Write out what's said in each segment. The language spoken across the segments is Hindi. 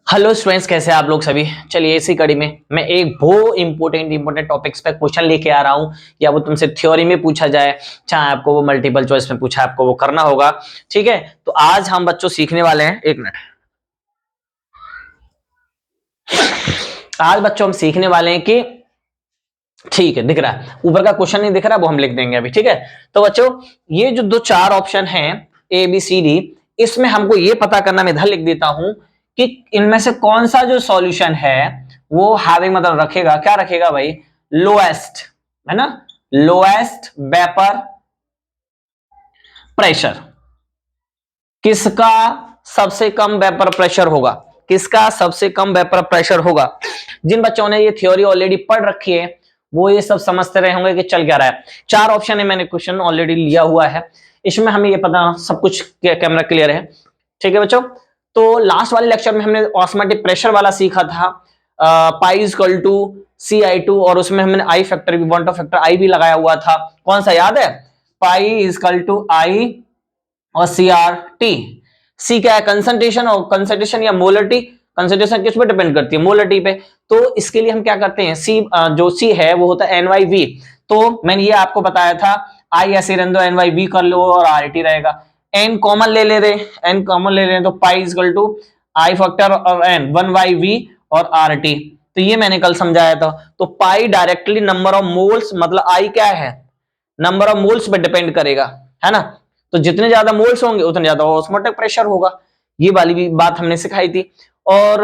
हेलो स्टूडेंट्स, कैसे हैं आप लोग सभी। चलिए इसी कड़ी में मैं एक बहुत इंपॉर्टेंट टॉपिक्स पे क्वेश्चन लेके आ रहा हूं, या वो तुमसे थ्योरी में पूछा जाए चाहे आपको वो मल्टीपल चॉइस में पूछा, आपको वो करना होगा। ठीक है, तो आज हम बच्चों सीखने वाले हैं, एक मिनट। आज बच्चों हम सीखने वाले हैं कि ठीक है, दिख रहा है ऊपर का क्वेश्चन नहीं दिख रहा, वो हम लिख देंगे अभी। ठीक है, तो बच्चों ये जो दो चार ऑप्शन हैं ए बी सी डी, इसमें हमको ये पता करना, मैं इधर लिख देता हूं कि इनमें से कौन सा जो सॉल्यूशन है वो हैविंग मतलब रखेगा, क्या रखेगा भाई, लोएस्ट, है ना, लोएस्ट वेपर प्रेशर। किसका सबसे कम वेपर प्रेशर होगा, किसका सबसे कम वेपर प्रेशर होगा। जिन बच्चों ने ये थ्योरी ऑलरेडी पढ़ रखी है वो ये सब समझते रहे होंगे कि चल क्या रहा है। चार ऑप्शन है, मैंने क्वेश्चन ऑलरेडी लिया हुआ है, इसमें हमें ये पता सब कुछ कैमरा क्लियर है। ठीक है बच्चों, तो लास्ट वाले लेक्चर में हमने ऑस्मोटिक प्रेशर वाला सीखा था, पाई इक्वल टू CI2, और उसमें हमने आई फैक्टर भी, बॉन्ड फैक्टर आई भी लगाया हुआ था। कौन सा याद है, पाई इक्वल टू आई और CRT। सी क्या है, कंसंट्रेशन, और कंसंट्रेशन या मोलरिटी, कंसंट्रेशन किस पे डिपेंड करती है, मोलरिटी पे। तो इसके लिए हम क्या करते हैं, सी जो सी है वो होता है NYV। तो मैंने ये आपको बताया था, आई ऐसे रहने दो, NYV कर लो और RT रहेगा। एन कॉमन ले ले रहे, एन कॉमन ले रहे, तो pi equal to i factor और एन 1/V और RT। तो ये मैंने कल समझाया था। तो पाई डायरेक्टली नंबर ऑफ मोल्स, मतलब आई क्या है, नंबर ऑफ मोल्स पे डिपेंड करेगा, है ना। तो जितने ज्यादा मोल्स होंगे उतने ज्यादा ऑस्मोटिक प्रेशर होगा। ये वाली भी बात हमने सिखाई थी। और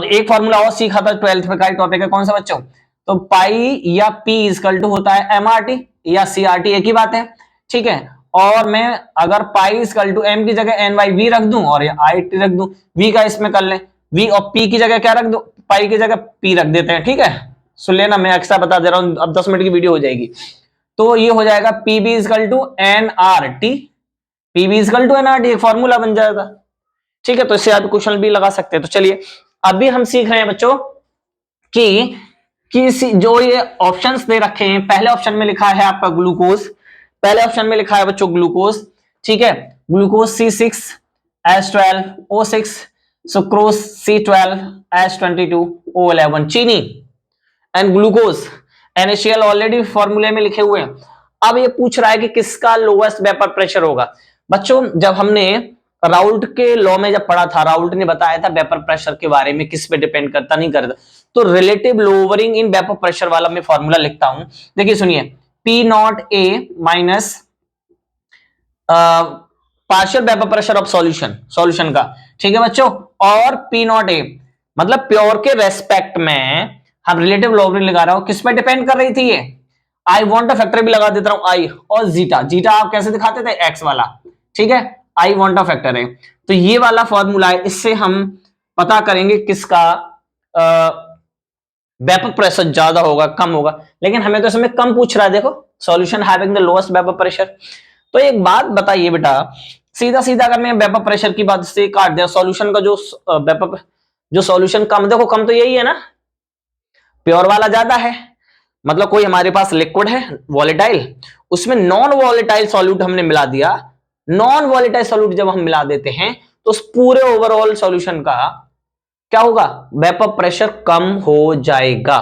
एक फॉर्मूला और सीखा था 12th में, का टॉपिक है कौन सा बच्चों, तो पाई या पी इक्वल टू होता है MRT या CRT, एक ही बात है। ठीक है, और मैं अगर पाई इक्वल टू एम की जगह NYV रख दूं और IT रख दूं, V का इसमें कर लें, V और P की जगह क्या रख दूं, पाई की जगह P रख देते हैं। ठीक है, सुन लेना, मैं अक्सर बता दे रहा हूं, अब 10 मिनट की वीडियो हो जाएगी। तो ये हो जाएगा PB equal to NRT, PB equal to NRT, एक फॉर्मूला बन जाएगा। ठीक है, तो इससे आप क्वेश्चन भी लगा सकते हैं। तो चलिए अभी हम सीख रहे हैं बच्चों कि जो ये ऑप्शंस दे रखे हैं, पहले ऑप्शन में लिखा है आपका ग्लूकोज, पहले ऑप्शन में लिखा है बच्चों ग्लूकोज। ठीक है, ग्लूकोज C6H12O6, सुक्रोज C12H22O11, चीनी, एंड ग्लूकोज NaCl ऑलरेडी फॉर्मूले में लिखे हुए हैं। अब ये पूछ रहा है कि किसका लोएस्ट वेपर प्रेशर होगा। बच्चों जब हमने राउल्ट के लॉ में जब पढ़ा था, राउल्ट ने बताया था वेपर प्रेशर के बारे में, किस पे डिपेंड करता नहीं करता। तो relative lowering in vapour pressure वाला मैं फॉर्मूला लिखता हूं, देखिए सुनिए, P0A minus partial vapour pressure of solution का। ठीक है बच्चों, और P0A मतलब प्योर के रेस्पेक्ट में हम रिलेटिव लोअरिंग लगा रहा हूं, किस पे डिपेंड कर रही थी ये, आई वांट फैक्टर भी लगा देता हूं, आई और जीटा, जीटा आप कैसे दिखाते थे, एक्स वाला। ठीक है, आई वांट फैक्टर है, तो ये वाला फॉर्मूला है, इससे हम पता करेंगे किसका वेपर प्रेशर ज्यादा होगा कम होगा। लेकिन हमें तो इसमें कम पूछ रहा है, देखो solution having the lowest vapour pressure. तो एक बात बताइए बेटा, सीधा सीधा अगर मैं वेपर प्रेशर की बात से काट दिया, सॉल्यूशन का जो वेपर, जो सॉल्यूशन कम, देखो कम तो यही है ना, प्योर वाला ज्यादा है, मतलब कोई हमारे पास लिक्विड है वॉलेटाइल, उसमें नॉन वॉलेटाइल सॉल्यूट हमने मिला दिया, नॉन वॉलेटाइल सॉल्यूट जब हम मिला देते हैं तो उस पूरे ओवरऑल सॉल्यूशन का क्या होगा, वेपर प्रेशर कम हो जाएगा,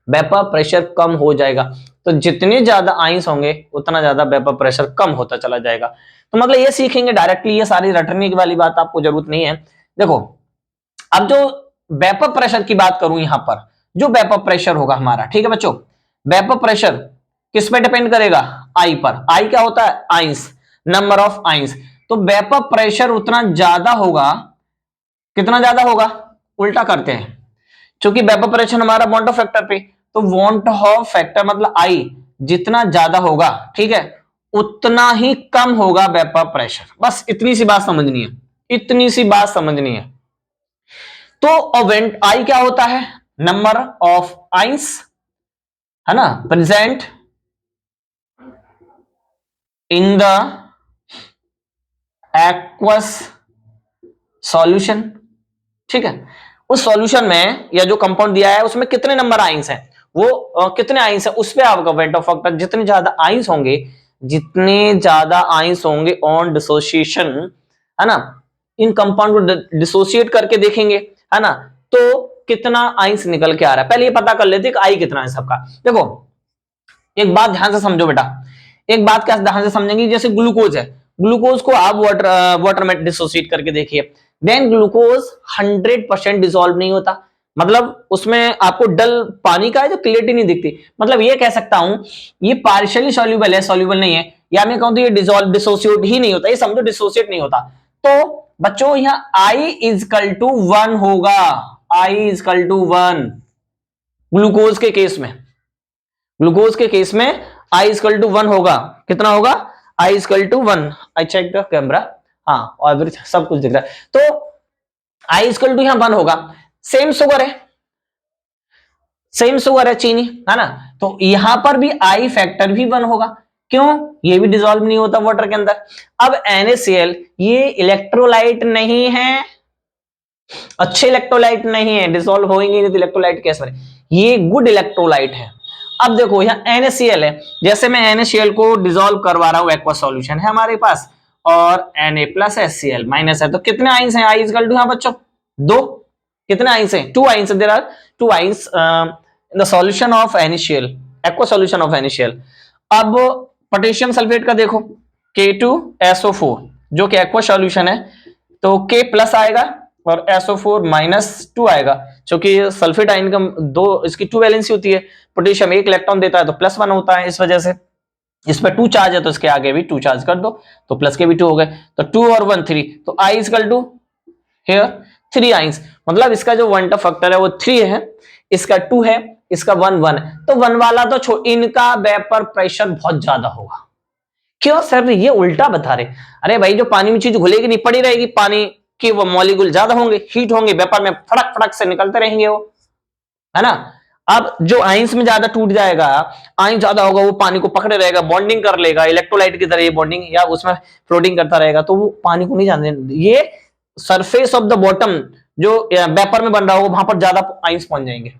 वेपर प्रेशर कम हो जाएगा। तो जितने ज्यादा आइंस होंगे उतना ज्यादा वेपर प्रेशर कम होता चला जाएगा। तो मतलब ये सीखेंगे डायरेक्टली, ये सारी रटने की वाली बात आपको जरूरत नहीं है। देखो अब जो वेपर प्रेशर की बात करूं, यहां पर जो वेपर प्रेशर होगा हमारा, ठीक है बच्चों, वेपर प्रेशर किस पे डिपेंड करेगा, आई पर। आई क्या होता है, आइंस, नंबर ऑफ आइंस। तो वेपर प्रेशर उतना ज्यादा होगा, कितना ज्यादा होगा, उल्टा करते हैं, क्योंकि वेपर प्रेशर हमारा बॉन्ड ऑफ फैक्टर पे, तो बॉन्ड ऑफ फैक्टर मतलब आई जितना ज्यादा होगा, ठीक है, उतना ही कम होगा वेपर प्रेशर। बस इतनी सी बात समझनी है, इतनी सी बात समझनी है। तो वेंट आई क्या होता है, नंबर ऑफ आइंस, है ना, present in the aqueous solution. ठीक है, उस सॉल्यूशन में या जो कंपाउंड दिया है उसमें कितने नंबर आइंस हैं, वो कितने आइंस है उस पे आपका वेट ऑफ फैक्टर, जितने ज्यादा आइंस होंगे, जितने ज्यादा आइंस होंगे ऑन डिसोसिएशन, है ना, इन कंपाउंड को डिसोसिएट करके देखेंगे, है ना, तो कितना आइंस निकल के आ रहा है, पहले ये पता कर लेते कि आई कितना है सबका। देखो एक बात ध्यान से समझो बेटा, एक बात क्या ध्यान से समझेंगे, जैसे ग्लूकोज है, ग्लूकोज को आप वाटर में डिसोसिएट करके देखिए, देन ग्लूकोज 100% डिसॉल्व नहीं होता, मतलब उसमें आपको डल पानी का है जो क्लियरिटी नहीं दिखती, मतलब ये कह सकता हूं ये पार्शियली सॉल्युबल है, सॉल्युबल नहीं है, या मैं कहूं तो ये डिसॉल्व डिसोसिएट ही नहीं होता, ये समझो डिसोसिएट नहीं होता। तो बच्चों यहां I इजकल टू 1 होगा, I इजकल टू 1 ग्लूकोज के केस में, ग्लूकोज के केस में I इजकल टू 1 होगा, कितना होगा I equal to 1, I check the camera, हाँ और सब कुछ दिख रहा है, तो I इजकल टू यहां 1 होगा। सेम शुगर है, सेम शुगर है चीनी, है ना, तो यहां पर भी I फैक्टर भी 1 होगा, क्यों, ये भी डिसॉल्व नहीं होता वाटर के अंदर। अब NaCl ये इलेक्ट्रोलाइट नहीं है, अच्छे इलेक्ट्रोलाइट नहीं है, डिसॉल्व होंगे नहीं तो इलेक्ट्रोलाइट कैसे बने, ये गुड इलेक्ट्रोलाइट है। अब देखो यहाँ NaCl है, जैसे मैं NaCl को डिसॉल्व करवा रहा हूं, एक्वा सॉल्यूशन है हमारे पास, और Na प्लस HCl माइनस है, तो कितने आइंस हैं, I इक्वल टू यहाँ बच्चों 2, कितने आइंस हैं, 2 ions, there are 2 ions in the solution of NaCl, aqua solution of NaCl। अब पोटेशियम सल्फेट का देखो K2SO4 जो कि एक्वा सॉल्यूशन है, तो K प्लस आएगा और SO4 -2 आएगा, क्योंकि सल्फेट आयन का दो, इसकी 2 वैलेंसी होती है, पोटेशियम 1 इलेक्ट्रॉन देता है तो +1 होता है, इस वजह से इस पर 2 चार्ज है तो इसके आगे भी 2 चार्ज कर दो, तो प्लस के भी 2 हो गए, तो 2 और 1 3, तो I equal to here 3 ions, मतलब इसका जो वन टफ फैक्टर है वो 3 है, इसका 2 है, इसका 1 है, तो 1 वाला तो इनका वेपर प्रेशर बहुत ज्यादा होगा। क्यों सर ये उल्टा बता रहे, अरे भाई जो पानी में चीज घुलेगी नहीं, पड़ी रहेगी, पानी के वो मॉलिक्यूल ज्यादा होंगे, हीट होंगे, वेपर में फड़क फड़क से निकलते रहेंगे वो, है ना। अब जो आइंस में ज्यादा टूट जाएगा, आइंस ज्यादा होगा, वो पानी को पकड़े रहेगा, बॉन्डिंग कर लेगा इलेक्ट्रोलाइट की तरह, ये बॉन्डिंग या उसमें फ्लोटिंग करता रहेगा, तो वो पानी को नहीं जाने, ये सरफेस ऑफ द बॉटम जो वेपर में बन रहा होगा वहां पर ज्यादा आइंस पहुंच जाएंगे,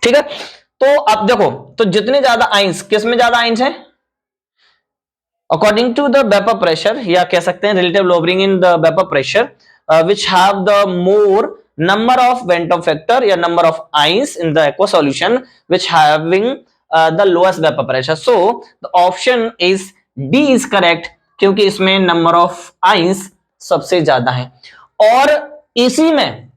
ठीक है। तो अब देखो, तो जितने ज्यादा आइंस, किस में ज्यादा आइंस है, according to the vapour pressure, या कह सकते हैं relative lowering in the vapour pressure, which have the more number of Ventov factor या number of ions in the aqua solution which having the lowest vapor pressure, so the option is D is correct, क्योंकि इसमें number of ions सबसे ज्यादा है। और इसी में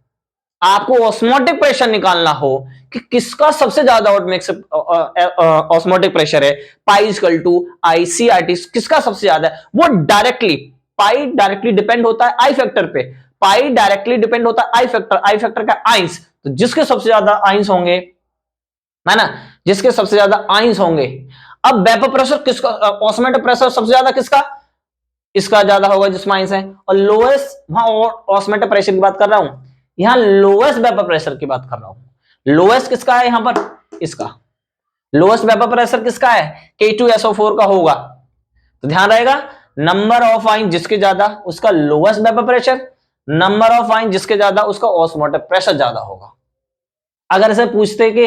आपको ऑस्मोटिक प्रेशर निकालना हो कि किसका सबसे ज्यादा ऑस्मोटिक प्रेशर है, पाई इक्वल टू ICRT, किसका सबसे ज्यादा है, वो डायरेक्टली पाई डायरेक्टली डिपेंड होता है आई फैक्टर पे, पाई डायरेक्टली डिपेंड होता है आई फैक्टर का आइंस, तो जिसके सबसे ज्यादा आइंस होंगे, है ना, जिसके सबसे ज्यादा आइंस होंगे। अब वेपर प्रेशर किसका, ऑस्मोटिक प्रेशर सबसे ज्यादा किसका, इसका ज्यादा होगा जिसमें आइंस है, और लोएस्ट, वहां ऑस्मोटिक प्रेशर की बात कर रहा हूं, यहां लोएस्ट वेपर प्रेशर की बात कर रहा हूं। लोएस्ट किसका है यहां पर, इसका लोएस्ट वेपर प्रेशर किसका है, K2SO4 का होगा, तो ध्यान रहेगा नंबर ऑफ आइन जिसके ज्यादा उसका lowest vapour pressure, number of आइन जिसके ज्यादा उसका ऑस्मोटिक प्रेशर ज्यादा होगा। अगर इसे पूछते कि